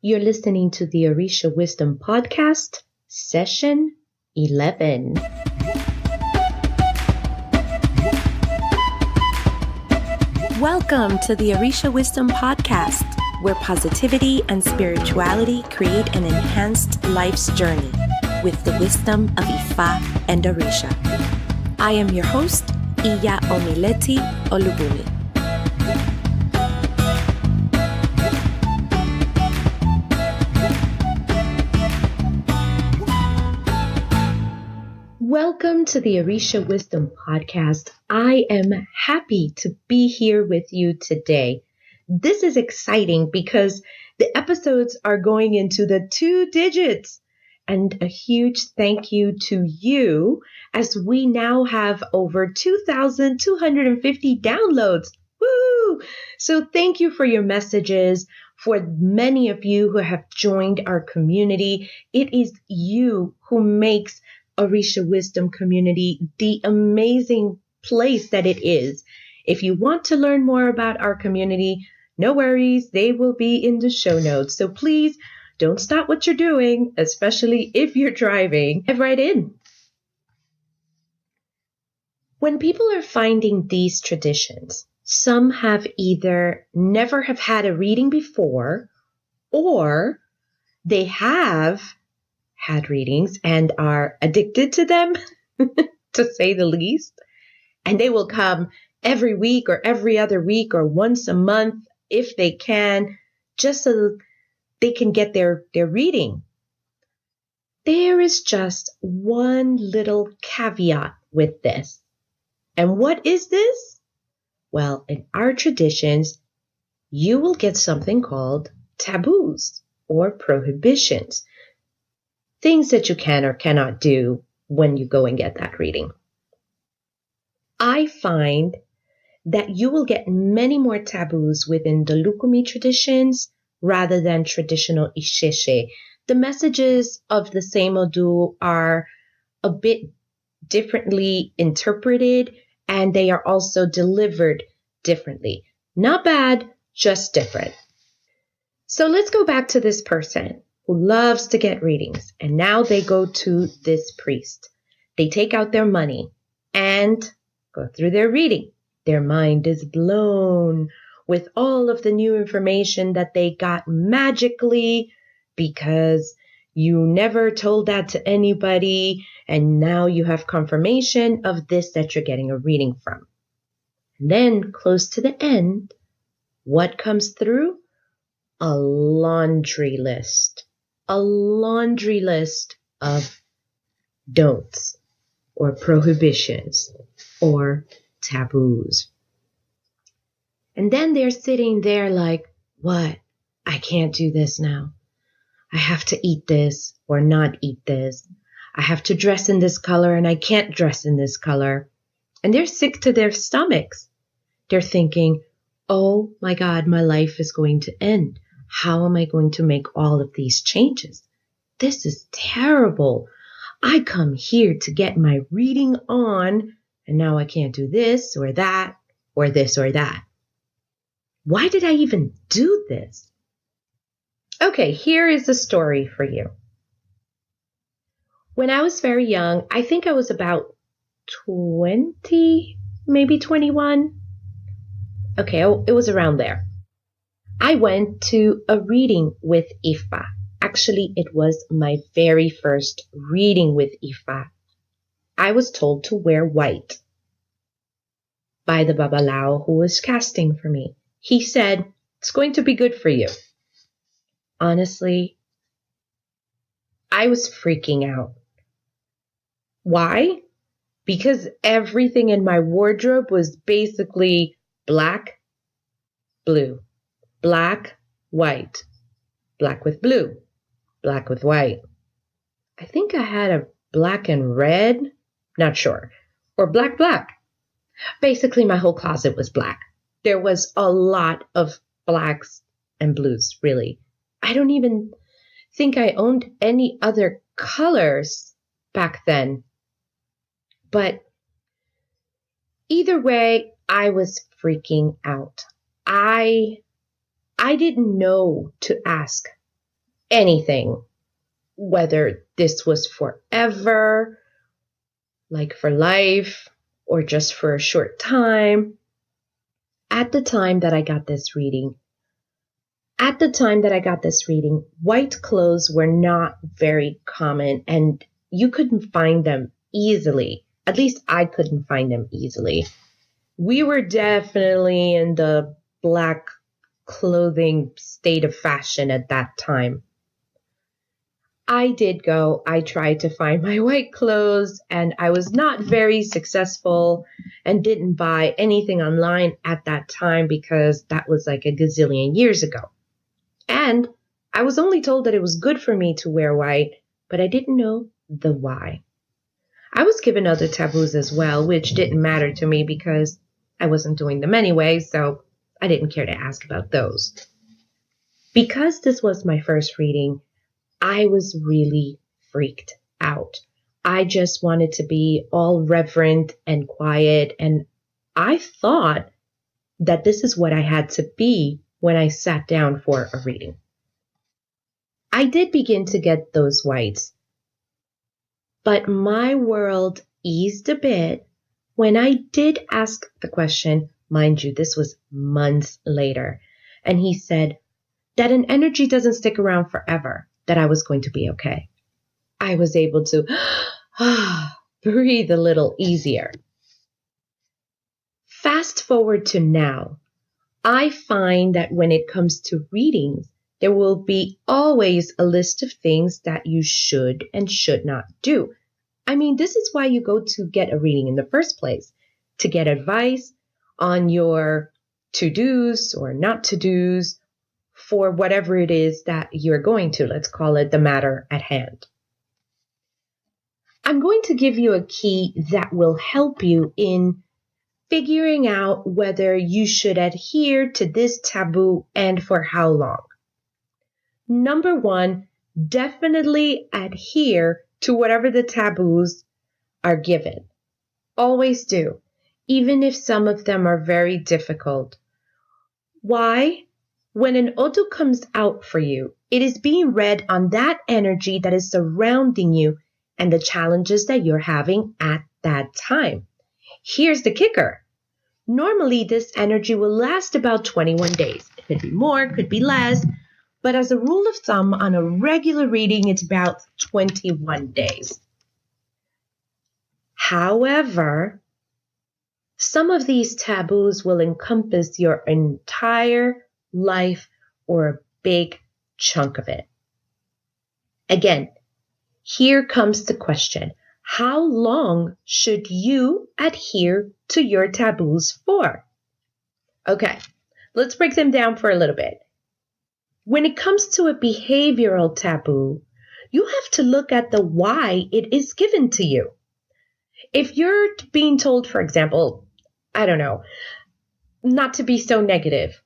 You're listening to the Orisha Wisdom Podcast, Session 11. Welcome to the Orisha Wisdom Podcast, where positivity and spirituality create an enhanced life's journey with the wisdom of Ifa and Orisha. I am your host, Iya Omileti Olubumi. Welcome to the Orisha Wisdom Podcast. I am happy to be here with you today. This is exciting because the episodes are going into the 2 digits. And a huge thank you to you as we now have over 2,250 downloads. Woo! So thank you for your messages. For many of you who have joined our community, it is you who makes Orisha Wisdom Community the amazing place that it is. If you want to learn more about our community, no worries, they will be in the show notes. So please don't stop what you're doing, especially if you're driving. Dive right in. When people are finding these traditions, some have either never have had a reading before, or they have had readings and are addicted to them, to say the least. And they will come every week or every other week or once a month if they can, just so they can get their reading. There is just one little caveat with this. And what is this? Well, in our traditions, you will get something called taboos or prohibitions. Things that you can or cannot do when you go and get that reading. I find that you will get many more taboos within the Lukumi traditions rather than traditional Isheshe. The messages of the same Odu are a bit differently interpreted, and they are also delivered differently. Not bad, just different. So let's go back to this person who loves to get readings, and now they go to this priest. They take out their money and go through their reading. Their mind is blown with all of the new information that they got magically because you never told that to anybody, and now you have confirmation of this that you're getting a reading from. And then, close to the end, what comes through? A laundry list. A laundry list of don'ts or prohibitions or taboos. And then they're sitting there like, what? I can't do this now. I have to eat this or not eat this. I have to dress in this color and I can't dress in this color. And they're sick to their stomachs. They're thinking, oh my God, my life is going to end. How am I going to make all of these changes? This is terrible. I come here to get my reading on, and now I can't do this or that or this or that. Why did I even do this? Okay, here is the story for you. When I was very young, I think I was about 20, maybe 21. Okay, it was around there. I went to a reading with Ifa. Actually, it was my very first reading with Ifa. I was told to wear white by the Babalao who was casting for me. He said, it's going to be good for you. Honestly, I was freaking out. Why? Because everything in my wardrobe was basically black, blue. Black, white, black with blue, black with white. I think I had a black and red, not sure, or black. Basically, my whole closet was black. There was a lot of blacks and blues, really. I don't even think I owned any other colors back then. But either way, I was freaking out. I didn't know to ask anything, whether this was forever, like for life, or just for a short time. At the time that I got this reading, white clothes were not very common and you couldn't find them easily. At least I couldn't find them easily. We were definitely in the black clothing state of fashion at that time. I tried to find my white clothes, and I was not very successful and didn't buy anything online at that time because that was like a gazillion years ago. And I was only told that it was good for me to wear white, but I didn't know the why. I was given other taboos as well, which didn't matter to me because I wasn't doing them anyway, so I didn't care to ask about those. Because this was my first reading, I was really freaked out. I just wanted to be all reverent and quiet, and I thought that this is what I had to be when I sat down for a reading. I did begin to get those whites, but my world eased a bit when I did ask the question. Mind you, this was months later, and he said that an energy doesn't stick around forever, that I was going to be okay. I was able to breathe a little easier. Fast forward to now, I find that when it comes to readings, there will be always a list of things that you should and should not do. I mean, this is why you go to get a reading in the first place, to get advice on your to-dos or not to-dos for whatever it is that you're going to. Let's call it the matter at hand. I'm going to give you a key that will help you in figuring out whether you should adhere to this taboo and for how long. Number one, definitely adhere to whatever the taboos are given. Always do, even if some of them are very difficult. Why? When an Odu comes out for you, it is being read on that energy that is surrounding you and the challenges that you're having at that time. Here's the kicker. Normally, this energy will last about 21 days. It could be more, could be less, but as a rule of thumb, on a regular reading, it's about 21 days. However, some of these taboos will encompass your entire life or a big chunk of it. Again, here comes the question. How long should you adhere to your taboos for? Okay, let's break them down for a little bit. When it comes to a behavioral taboo, you have to look at the why it is given to you. If you're being told, for example, I don't know, not to be so negative,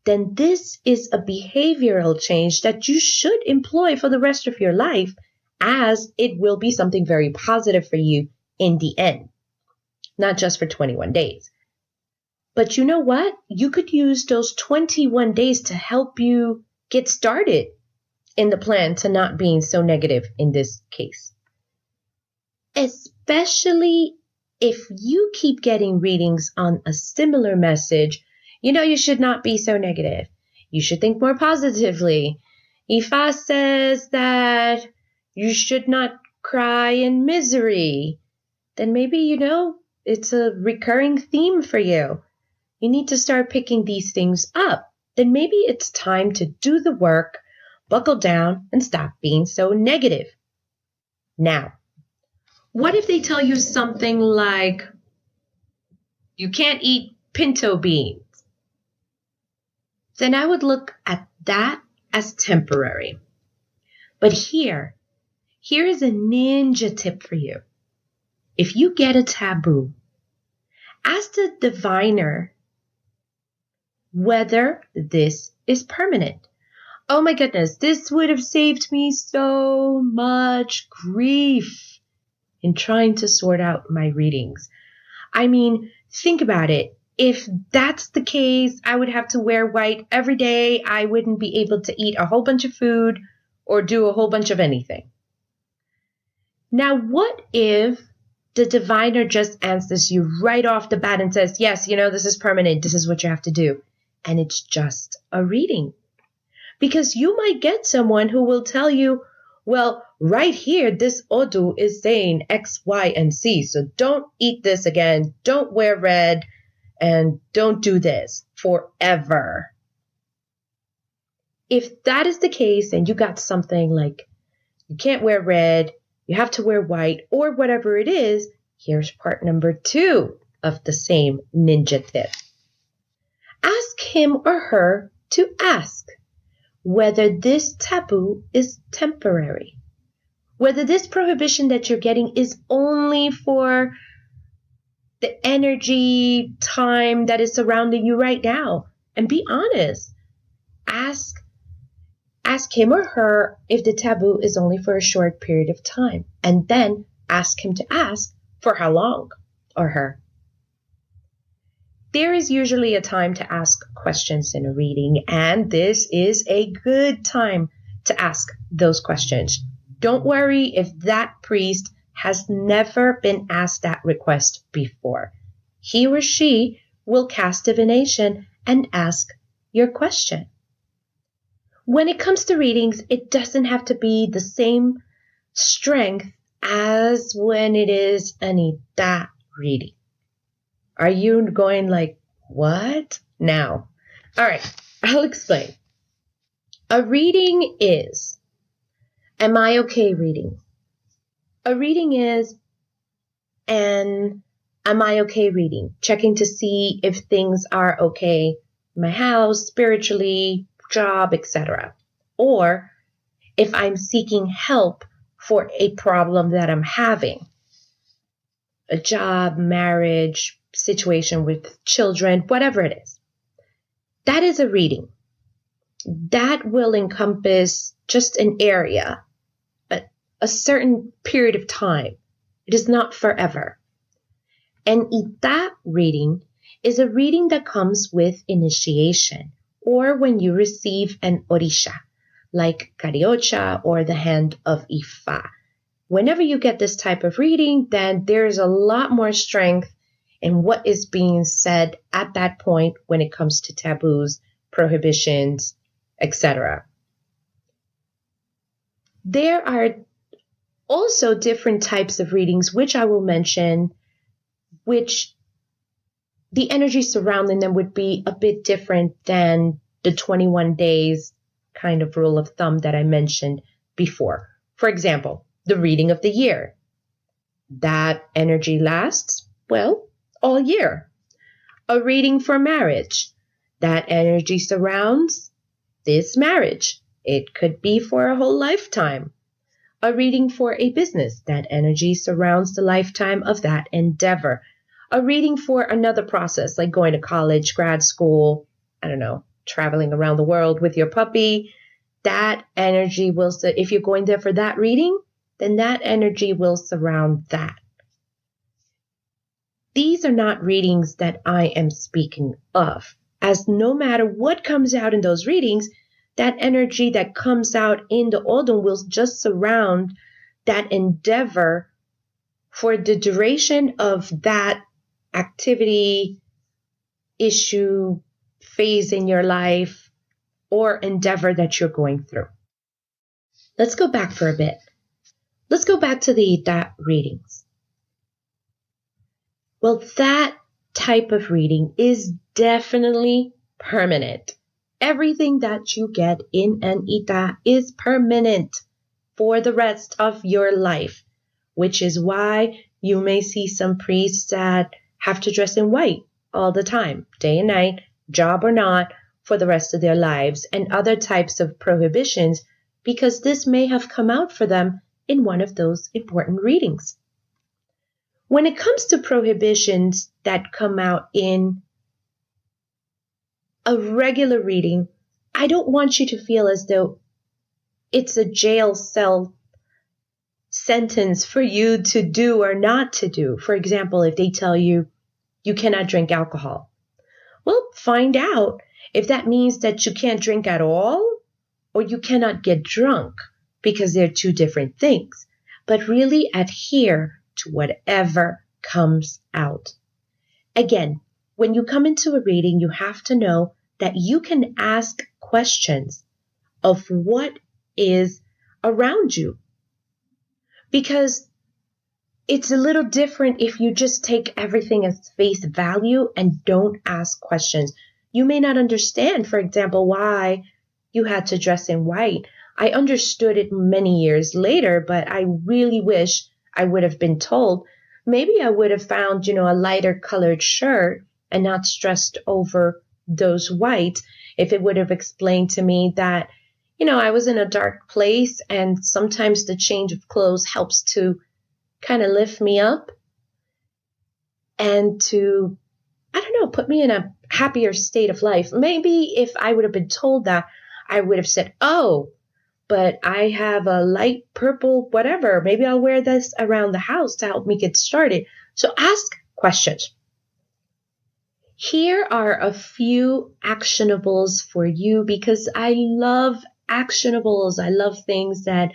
then this is a behavioral change that you should employ for the rest of your life, as it will be something very positive for you in the end, not just for 21 days. But you know what? You could use those 21 days to help you get started in the plan to not being so negative in this case. Especially if you keep getting readings on a similar message, you should not be so negative. You should think more positively. Ifa says that you should not cry in misery. Then maybe, it's a recurring theme for you. You need to start picking these things up. Then maybe it's time to do the work, buckle down, and stop being so negative. Now, what if they tell you something like, you can't eat pinto beans? Then I would look at that as temporary. But here is a ninja tip for you. If you get a taboo, ask the diviner whether this is permanent. Oh my goodness, this would have saved me so much grief in trying to sort out my readings. I mean, think about it. If that's the case, I would have to wear white every day. I wouldn't be able to eat a whole bunch of food or do a whole bunch of anything. Now, what if the diviner just answers you right off the bat and says, yes, this is permanent. This is what you have to do. And it's just a reading. Because you might get someone who will tell you, well, right here, this Odu is saying X, Y, and Z. So don't eat this again. Don't wear red. And don't do this forever. If that is the case and you got something like you can't wear red, you have to wear white, or whatever it is, here's part number 2 of the same ninja tip. Ask him or her to ask whether this taboo is temporary, whether this prohibition that you're getting is only for the energy time that is surrounding you right now. And be honest. Ask him or her if the taboo is only for a short period of time. And then ask him to ask for how long, or her. There is usually a time to ask questions in a reading, and this is a good time to ask those questions. Don't worry if that priest has never been asked that request before. He or she will cast divination and ask your question. When it comes to readings, it doesn't have to be the same strength as when it is an Ita reading. Are you going like, what? Now, all right, I'll explain. A reading is, am I okay reading? A reading is an am I okay reading, checking to see if things are okay in my house, spiritually, job, etc. Or if I'm seeking help for a problem that I'm having, a job, marriage, situation with children, whatever it is. That is a reading. That will encompass just an area, a certain period of time. It is not forever. An Ita reading is a reading that comes with initiation, or when you receive an Orisha, like Kariocha or the hand of Ifa. Whenever you get this type of reading, then there's a lot more strength in what is being said at that point when it comes to taboos, prohibitions, etc. There are also different types of readings, which I will mention, which the energy surrounding them would be a bit different than the 21 days kind of rule of thumb that I mentioned before. For example, the reading of the year. That energy lasts, well, all year. A reading for marriage. That energy surrounds this marriage. It could be for a whole lifetime. A reading for a business. That energy surrounds the lifetime of that endeavor. A reading for another process, like going to college, grad school, I don't know, traveling around the world with your puppy. That energy will, if you're going there for that reading, then that energy will surround that. These are not readings that I am speaking of, as no matter what comes out in those readings, that energy that comes out in the Odun will just surround that endeavor for the duration of that activity, issue, phase in your life, or endeavor that you're going through. Let's go back for a bit. Let's go back to the Ita readings. Well, that type of reading is definitely permanent. Everything that you get in an Ita is permanent for the rest of your life, which is why you may see some priests that have to dress in white all the time, day and night, job or not, for the rest of their lives, and other types of prohibitions, because this may have come out for them in one of those important readings. When it comes to prohibitions that come out in a regular reading, I don't want you to feel as though it's a jail cell sentence for you to do or not to do. For example, if they tell you you cannot drink alcohol, well, find out if that means that you can't drink at all or you cannot get drunk. because they're two different things, but really adhere to whatever comes out. Again, when you come into a reading, you have to know that you can ask questions of what is around you, because it's a little different if you just take everything as face value and don't ask questions. You may not understand, for example, why you had to dress in white. I understood it many years later, but I really wish I would have been told. Maybe I would have found, a lighter colored shirt and not stressed over those whites if it would have explained to me that, I was in a dark place and sometimes the change of clothes helps to kind of lift me up and to, put me in a happier state of life. Maybe if I would have been told that, I would have said, oh, but I have a light purple, whatever. Maybe I'll wear this around the house to help me get started. So ask questions. Here are a few actionables for you, because I love actionables. I love things that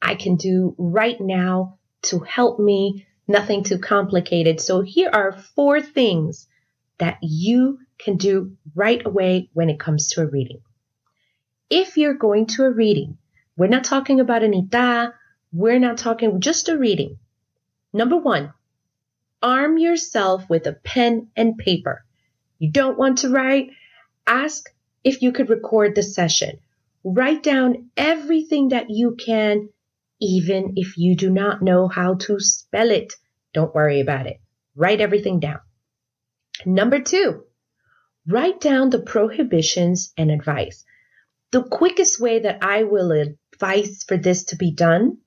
I can do right now to help me, nothing too complicated. So here are 4 things that you can do right away when it comes to a reading. If you're going to a reading, we're not talking about an ita, we're not talking just a reading. Number 1, arm yourself with a pen and paper. You don't want to write? Ask if you could record the session. Write down everything that you can, even if you do not know how to spell it. Don't worry about it. Write everything down. Number 2, write down the prohibitions and advice. The quickest way that I will advise for this to be done,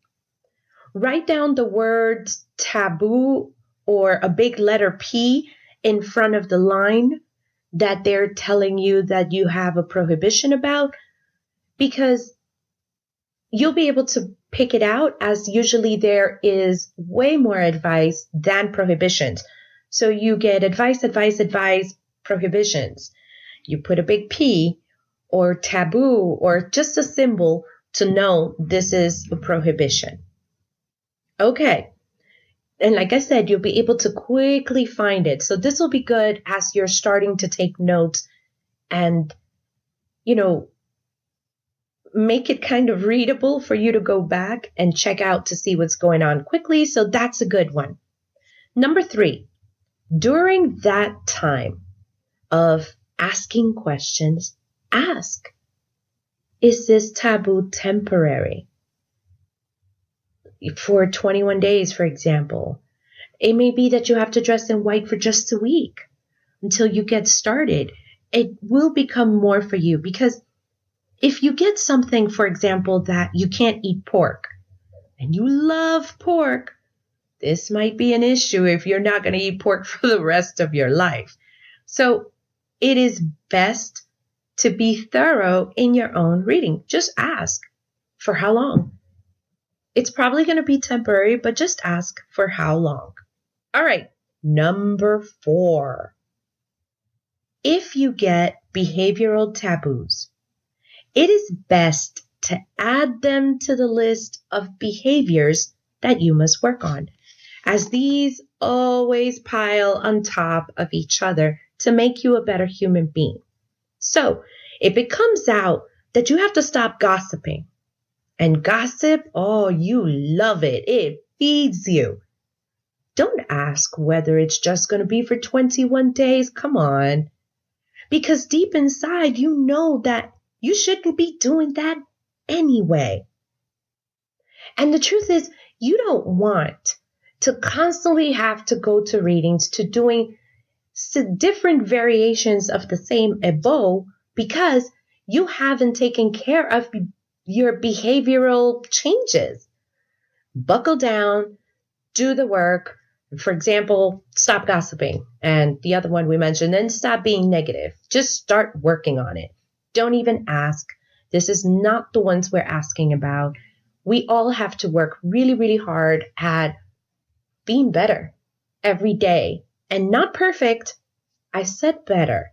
write down the words taboo or a big letter P in front of the line that they're telling you that you have a prohibition about, because you'll be able to pick it out, as usually there is way more advice than prohibitions. So you get advice, prohibitions. You put a big P or taboo or just a symbol to know this is a prohibition. Okay. And like I said, you'll be able to quickly find it. So this will be good as you're starting to take notes and, make it kind of readable for you to go back and check out to see what's going on quickly. So that's a good one. Number 3, during that time of asking questions, ask, is this taboo temporary? For 21 days, for example. It may be that you have to dress in white for just a week until you get started. It will become more for you, because if you get something, for example, that you can't eat pork and you love pork, this might be an issue if you're not going to eat pork for the rest of your life. So it is best to be thorough in your own reading. Just ask, for how long? It's probably going to be temporary, but just ask for how long. All right, number 4. If you get behavioral taboos, it is best to add them to the list of behaviors that you must work on, as these always pile on top of each other to make you a better human being. So if it comes out that you have to stop gossiping, and gossip, oh, you love it. It feeds you. Don't ask whether it's just going to be for 21 days. Come on. Because deep inside, you know that you shouldn't be doing that anyway. And the truth is, you don't want to constantly have to go to readings to doing different variations of the same ebo, because you haven't taken care of your behavioral changes. Buckle down, do the work. For example, stop gossiping. And the other one we mentioned, then stop being negative. Just start working on it. Don't even ask. This is not the ones we're asking about. We all have to work really, really hard at being better every day. And not perfect. I said better.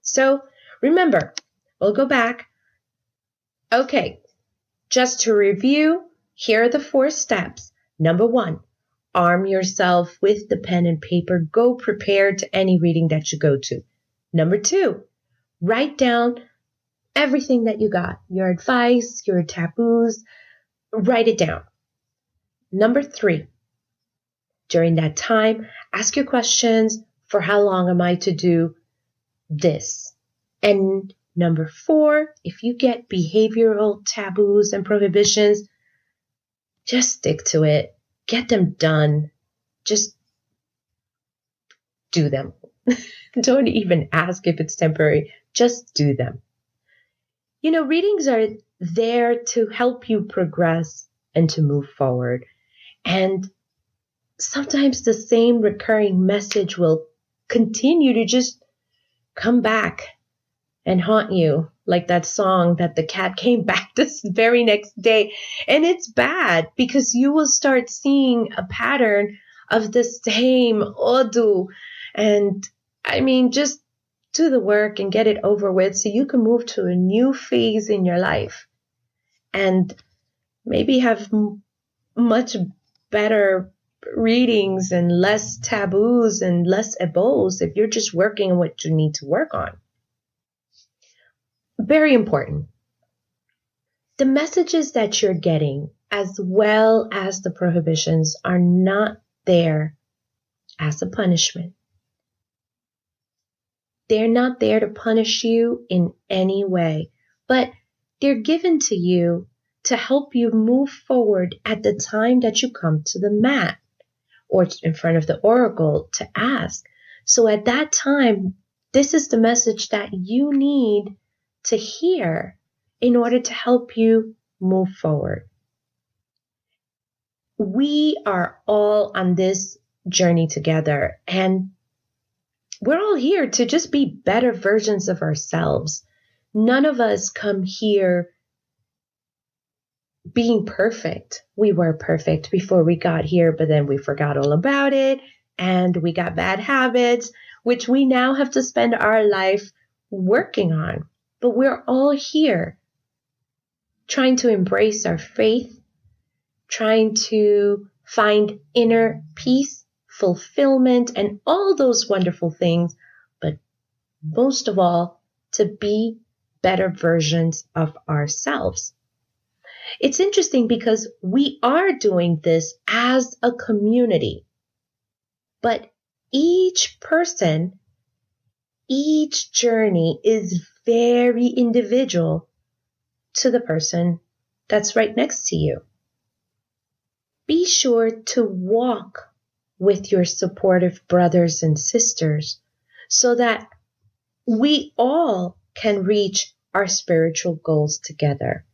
So remember, we'll go back. Okay. Just to review, here are the 4 steps. Number 1, arm yourself with the pen and paper. Go prepared to any reading that you go to. Number 2, write down everything that you got, your advice, your taboos, write it down. Number 3, during that time, ask your questions. For how long am I to do this? And number 4, if you get behavioral taboos and prohibitions, just stick to it. Get them done. Just do them. Don't even ask if it's temporary. Just do them. You know, readings are there to help you progress and to move forward. And sometimes the same recurring message will continue to just come back and haunt you, like that song that the cat came back this very next day. And it's bad because you will start seeing a pattern of the same odu. And I mean, just do the work and get it over with so you can move to a new phase in your life and maybe have much better readings and less taboos and less abos if you're just working on what you need to work on. Very important. The messages that you're getting, as well as the prohibitions, are not there as a punishment. They're not there to punish you in any way, but they're given to you to help you move forward at the time that you come to the mat or in front of the oracle to ask. So at that time, this is the message that you need to hear in order to help you move forward. We are all on this journey together, and we're all here to just be better versions of ourselves. None of us come here being perfect. We were perfect before we got here, but then we forgot all about it, and we got bad habits, which we now have to spend our life working on. But we're all here trying to embrace our faith, trying to find inner peace, fulfillment, and all those wonderful things, but most of all, to be better versions of ourselves. It's interesting because we are doing this as a community, but each person, each journey is very individual to the person that's right next to you. Be sure to walk with your supportive brothers and sisters so that we all can reach our spiritual goals together.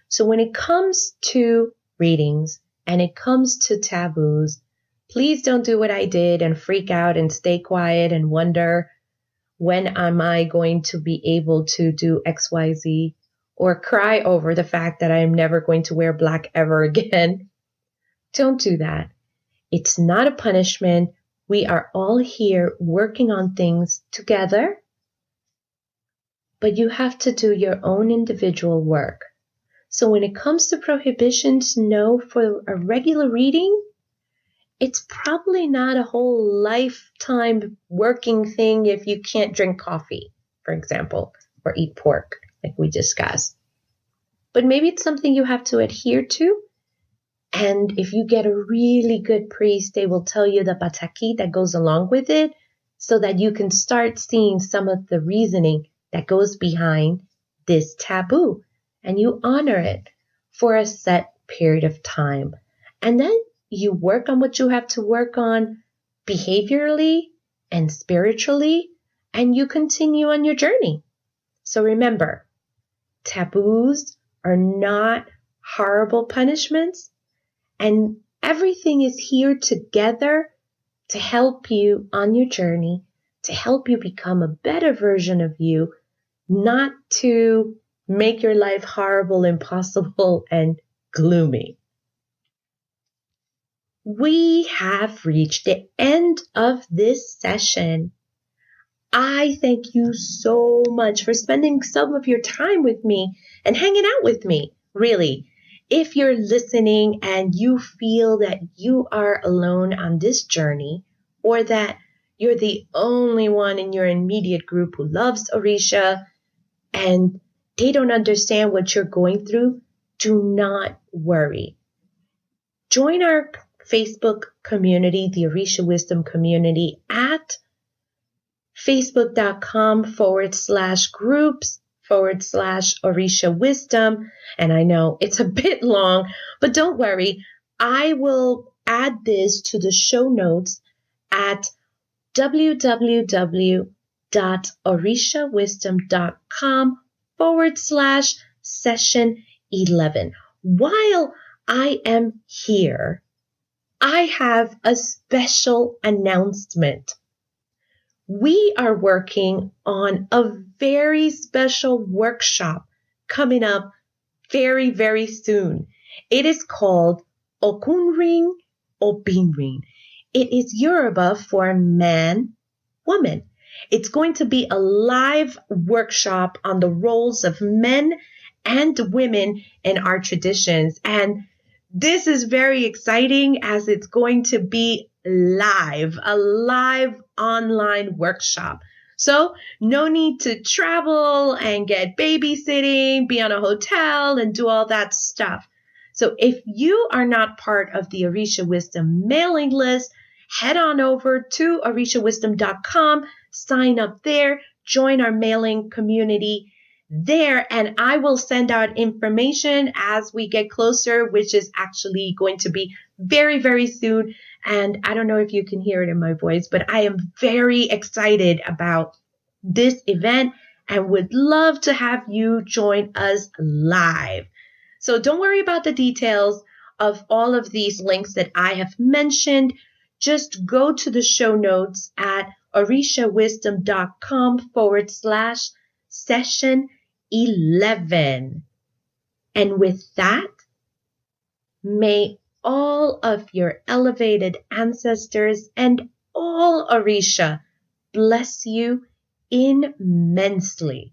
So when it comes to readings and it comes to taboos, please don't do what I did and freak out and stay quiet and wonder, when am I going to be able to do XYZ, or cry over the fact that I'm never going to wear black ever again. Don't do that. It's not a punishment. We are all here working on things together, but you have to do your own individual work. So when it comes to prohibitions, no, for a regular reading, it's probably not a whole lifetime working thing if you can't drink coffee, for example, or eat pork, like we discussed. But maybe it's something you have to adhere to. And if you get a really good priest, they will tell you the pataki that goes along with it so that you can start seeing some of the reasoning that goes behind this taboo. And you honor it for a set period of time. And then you work on what you have to work on behaviorally and spiritually, and you continue on your journey. So remember, taboos are not horrible punishments, and everything is here together to help you on your journey, to help you become a better version of you, not to make your life horrible, impossible, and gloomy. We have reached the end of this session. I thank you so much for spending some of your time with me and hanging out with me, really. if you're listening and you feel that you are alone on this journey, or that you're the only one in your immediate group who loves Orisha and they don't understand what you're going through, do not worry. Join our Facebook community, the Orisha Wisdom community, at facebook.com/groups/Orisha Wisdom. And I know it's a bit long, but don't worry. I will add this to the show notes at www.orishawisdom.com/session11. While I am here, I have a special announcement. We are working on a very special workshop coming up very, very soon. It is called Okunring Obinring. It is Yoruba for man, woman. It's going to be a live workshop on the roles of men and women in our traditions. And this is very exciting as it's going to be live, a live online workshop. So no need to travel and get babysitting, be on a hotel and do all that stuff. So if you are not part of the Orisha Wisdom mailing list, head on over to orishawisdom.com, sign up there, join our mailing community there, and I will send out information as we get closer, which is actually going to be very, very soon. And I don't know if you can hear it in my voice, but I am very excited about this event and would love to have you join us live. So don't worry about the details of all of these links that I have mentioned. Just go to the show notes at orishawisdom.com/session11. And with that, may all of your elevated ancestors and all Orisha bless you immensely.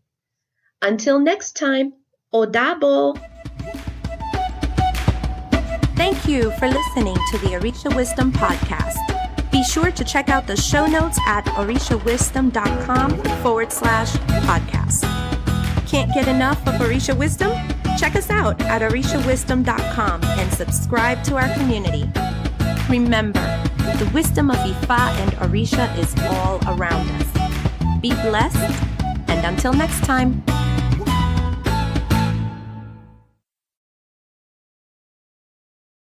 Until next time, Odabo. Thank you for listening to the Orisha Wisdom Podcast. Be sure to check out the show notes at orishawisdom.com/podcast. Can't get enough of Orisha Wisdom? Check us out at orishawisdom.com and subscribe to our community. Remember, the wisdom of Ifa and Orisha is all around us. Be blessed, and until next time.